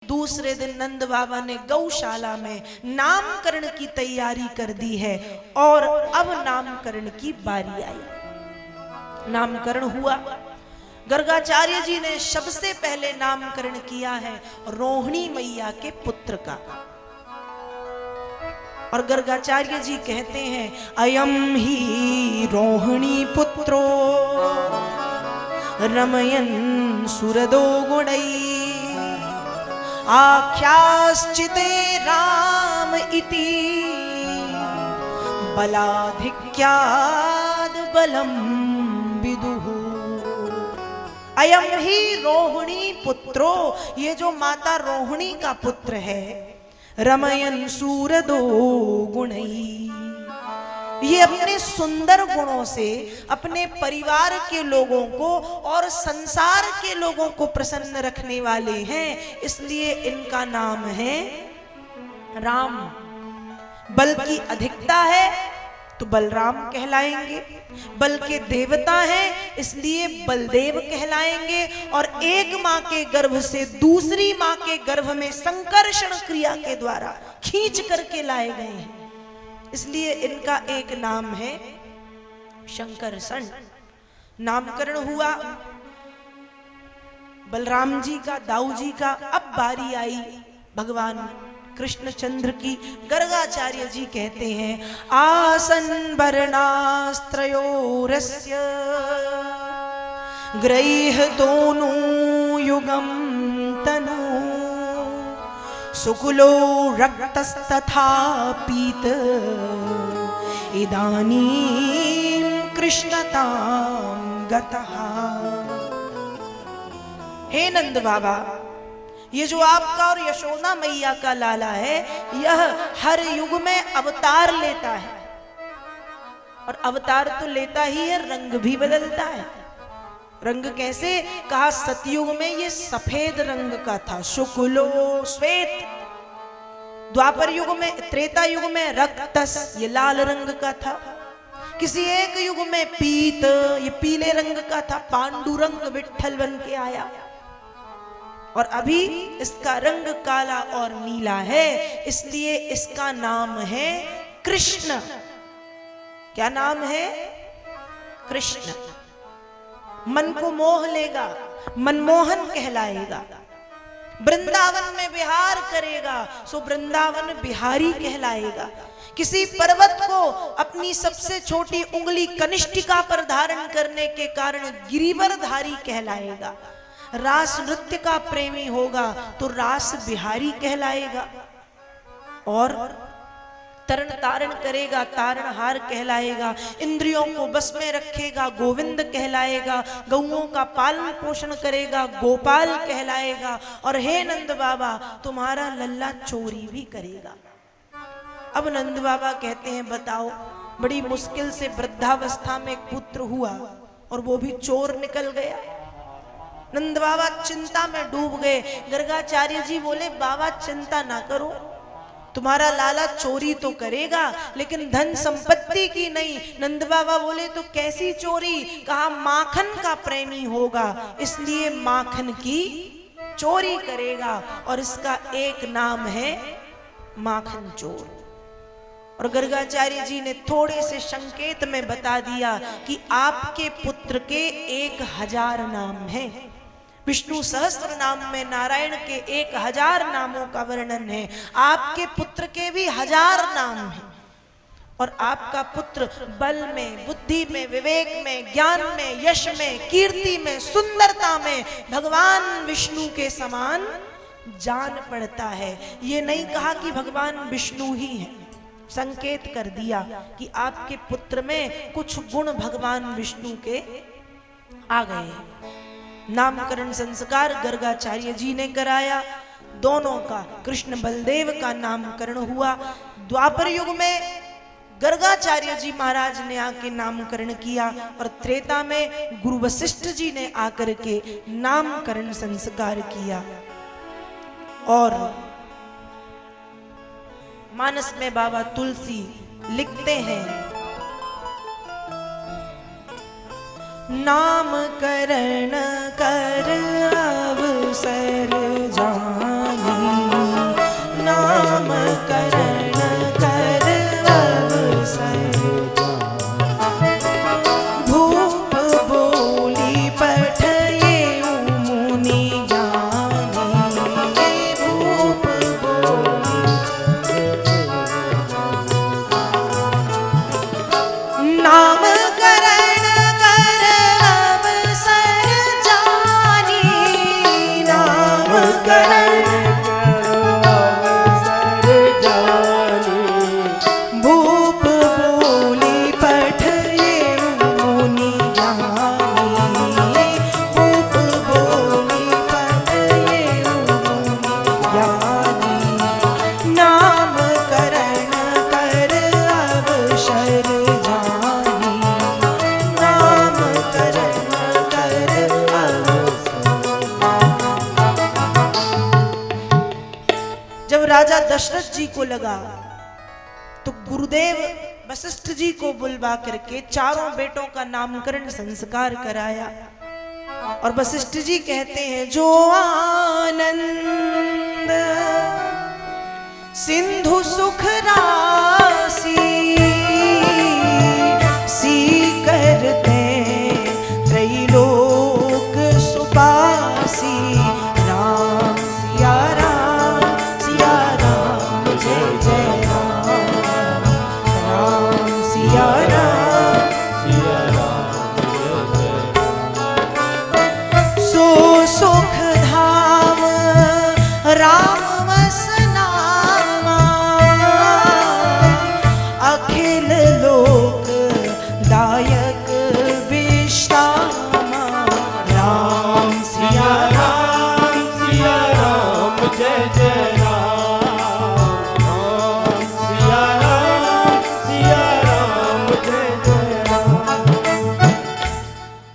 दूसरे दिन नंद बाबा ने गौशाला में नामकरण की तैयारी कर दी है और अब नामकरण की बारी आई। नामकरण हुआ। गर्गाचार्य जी ने सबसे पहले नामकरण किया है रोहिणी मैया के पुत्र का। और गर्गाचार्य जी कहते हैं अयम ही रोहिणी पुत्रो रमयन सुरदो गुणै आख्याश्चिते राम इति बलाधिक्याद बलम विदुः। अयम ही रोहिणी पुत्रो, ये जो माता रोहिणी का पुत्र है, रमयन सूरदो गुणई, ये अपने सुंदर गुणों से अपने परिवार के लोगों को और संसार के लोगों को प्रसन्न रखने वाले हैं, इसलिए इनका नाम है राम। बल की अधिकता है तो बलराम कहलाएंगे, बल के देवता हैं इसलिए बलदेव कहलाएंगे। और एक मां के गर्भ से दूसरी मां के गर्भ में संकर्षण क्रिया के द्वारा खींच करके लाए गए हैं, इसलिए इनका एक नाम है शंकरषण। नामकरण हुआ बलराम जी का, दाऊ जी का। अब बारी आई भगवान कृष्णचंद्र की। गर्गाचार्य जी कहते हैं आसन वर्णास्त्रयोरस्य ग्रैह दोनों युगम तनु सुकुलो रक्तस्तथा पीत इदानीं कृष्णतां गतः। हे नंद बाबा, ये जो आपका और यशोदा मैया का लाला है, यह हर युग में अवतार लेता है। और अवतार तो लेता ही है, रंग भी बदलता है। रंग कैसे? कहा सतयुग में ये सफेद रंग का था, शुक्लो श्वेत। द्वापर युग में, त्रेता युग में रक्तस, ये लाल रंग का था। किसी एक युग में पीत, ये पीले रंग का था। पांडुरंग विठ्ठल बन के आया। और अभी इसका रंग काला और नीला है, इसलिए इसका नाम है कृष्ण। क्या नाम है? कृष्ण। मन को मोह लेगा, मनमोहन कहलाएगा। वृंदावन में विहार करेगा सो वृंदावन बिहारी कहलाएगा। किसी पर्वत को अपनी सबसे छोटी उंगली कनिष्ठिका पर धारण करने के कारण गिरिवरधारी कहलाएगा। रास नृत्य का प्रेमी होगा तो रास बिहारी कहलाएगा। और तरण तारण करेगा, तारणहार कहलाएगा। इंद्रियों को बस में रखेगा, गोविंद कहलाएगा। गौओं का पालन पोषण करेगा, गोपाल कहलाएगा। और हे नंद बाबा, तुम्हारा लल्ला चोरी भी करेगा। अब नंद बाबा कहते हैं बताओ, बड़ी मुश्किल से वृद्धावस्था में एक पुत्र हुआ और वो भी चोर निकल गया। नंद बाबा चिंता में डूब गए। गर्गाचार्य जी बोले बाबा चिंता ना करो, तुम्हारा लाला चोरी तो करेगा लेकिन धन संपत्ति की नहीं। नंद बाबा बोले तो कैसी चोरी? कहा माखन का प्रेमी होगा इसलिए माखन की चोरी करेगा। और इसका एक नाम है माखन चोर। और गर्गाचार्य जी ने थोड़े से संकेत में बता दिया कि आपके पुत्र के 1000 नाम हैं। विष्णु सहस्त्र नाम में नारायण के 1000 नामों का वर्णन है। आपके पुत्र के भी 1000 नाम हैं। और आपका पुत्र बल में, बुद्धि में, विवेक में, ज्ञान में, यश में, कीर्ति में, सुंदरता में भगवान विष्णु के समान जान पड़ता है। ये नहीं कहा कि भगवान विष्णु ही है, संकेत कर दिया कि आपके पुत्र में कुछ गुण भगवान विष्णु के आ गए। नामकरण संस्कार गर्गाचार्य जी ने कराया। दोनों का, कृष्ण बलदेव का नामकरण हुआ। द्वापर युग में गर्गाचार्य जी महाराज ने आके नामकरण किया और त्रेता में गुरु वशिष्ठ जी ने आकर के नामकरण संस्कार किया। और मानस में बाबा तुलसी लिखते हैं नामकरण कर अवसर जान राजा दशरथ जी को लगा तो गुरुदेव वशिष्ठ जी को बुलवा करके चारों बेटों का नामकरण संस्कार कराया। और वशिष्ठ जी कहते हैं, जो आनंद सिंधु सुख राशि सी करते त्रैलोक सुपासी, राम सिया राम जय जय राम, राम सिया राम जय जय राम। सो सुख धाम राम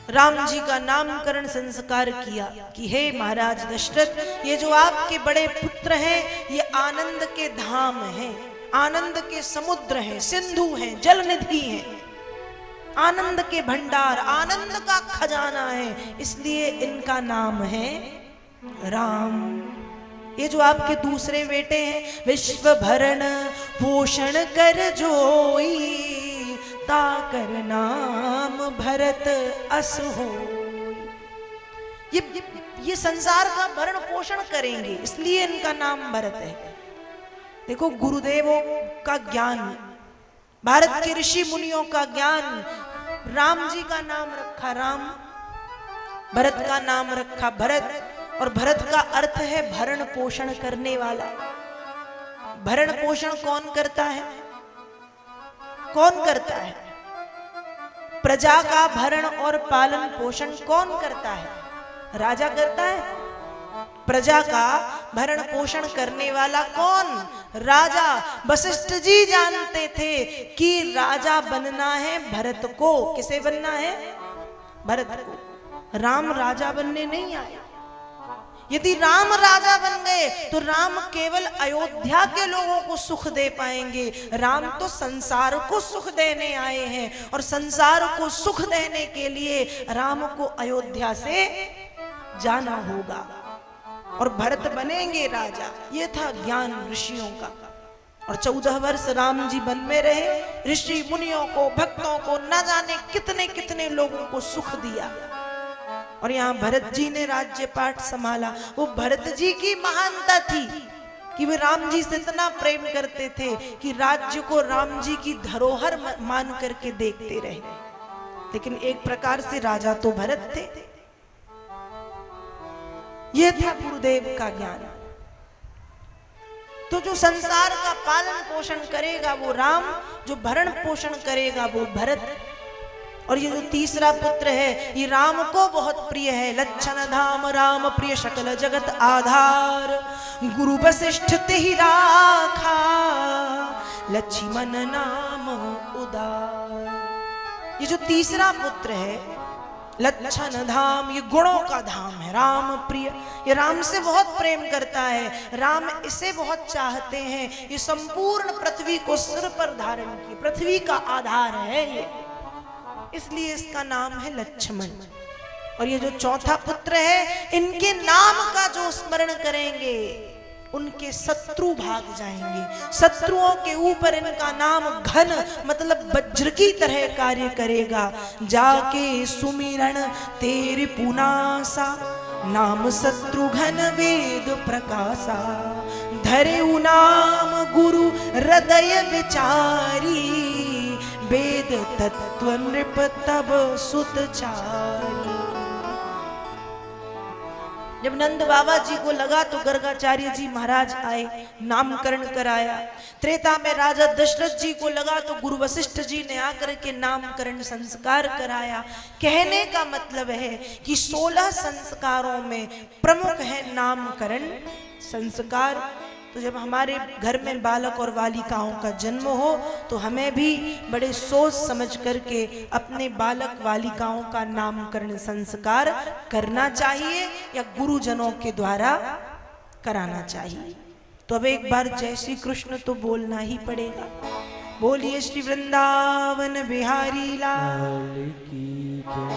राम जी का नामकरण संस्कार किया कि हे महाराज दशरथ, ये जो आपके बड़े पुत्र हैं ये आनंद के धाम हैं, आनंद के समुद्र हैं, सिंधु हैं, जल निधि हैं, आनंद के भंडार, आनंद का खजाना है, इसलिए इनका नाम है राम। ये जो आपके दूसरे बेटे हैं, विश्व भरण पोषण कर जोई, ताकर नाम भरत अस होई। ये संसार का भरण पोषण करेंगे, इसलिए इनका नाम भरत है। देखो गुरुदेवों का ज्ञान, भारत के ऋषि मुनियों का ज्ञान, राम जी का नाम रखा राम, भरत का नाम रखा भरत, और भरत का अर्थ है भरण पोषण करने वाला। भरण पोषण कौन करता है? कौन करता है? प्रजा का भरण और पालन पोषण कौन करता है? राजा करता है। प्रजा का भरण पोषण करने वाला कौन? राजा। वशिष्ठ जी जानते थे कि राजा बनना है भरत को। किसे बनना है? भरत को। राम राजा बनने नहीं आए। यदि राम राजा बन गए तो राम केवल अयोध्या के लोगों को सुख दे पाएंगे। राम तो संसार को सुख देने आए हैं, और संसार को सुख देने के लिए राम को अयोध्या से जाना होगा, और भरत बनेंगे राजा। ये था ज्ञान ऋषियों का। और 14 वर्ष राम जी वन में रहे, ऋषि मुनियों को, भक्तों को, न जाने कितने कितने लोगों को सुख दिया। और यहाँ भरत जी ने राज्य पाठ संभाला। वो भरत जी की महानता थी कि वे राम जी से इतना प्रेम करते थे कि राज्य को राम जी की धरोहर मान करके देखते रहे। लेकिन एक प्रकार से राजा तो भरत थे। यह था गुरुदेव का ज्ञान। तो जो संसार का पालन पोषण करेगा वो राम, जो भरण पोषण करेगा वो भरत। और ये जो तीसरा पुत्र है ये राम को बहुत प्रिय है। लक्षण धाम राम प्रिय सकल जगत आधार, गुरु वशिष्ठ तेहि राखा, लक्ष्मण नाम उदार। ये जो तीसरा पुत्र है लक्षण धाम, ये गुणों का धाम है। राम प्रिय, ये राम से बहुत प्रेम करता है, राम इसे बहुत चाहते हैं। ये संपूर्ण पृथ्वी को सिर पर धारण की, पृथ्वी का आधार है ये, इसलिए इसका नाम है लक्ष्मण। और ये जो चौथा पुत्र है, इनके नाम का जो स्मरण करेंगे उनके शत्रु भाग जाएंगे। शत्रुओं के ऊपर इनका नाम घन मतलब वज्र की तरह कार्य करेगा। जाके सुमिरन तेरे पुनासा, नाम शत्रुघ्न वेद प्रकाशा, धरे नाम गुरु हृदय विचारी, वेद तत्व नृप तब सुतचारी। जब नंद बाबा जी को लगा तो गर्गाचार्य जी महाराज आए, नामकरण कराया। त्रेता में राजा दशरथ जी को लगा तो गुरु वशिष्ठ जी ने आकर के नामकरण संस्कार कराया। कहने का मतलब है कि 16 संस्कारों में प्रमुख है नामकरण संस्कार। तो जब हमारे घर में बालक और बालिकाओं का जन्म हो तो हमें भी बड़े सोच समझ करके अपने बालक बालिकाओं का नामकरण संस्कार करना चाहिए या गुरुजनों के द्वारा कराना चाहिए। तो अब एक बार जय श्री कृष्ण तो बोलना ही पड़ेगा। बोलिए श्री वृंदावन बिहारी लाल की जय।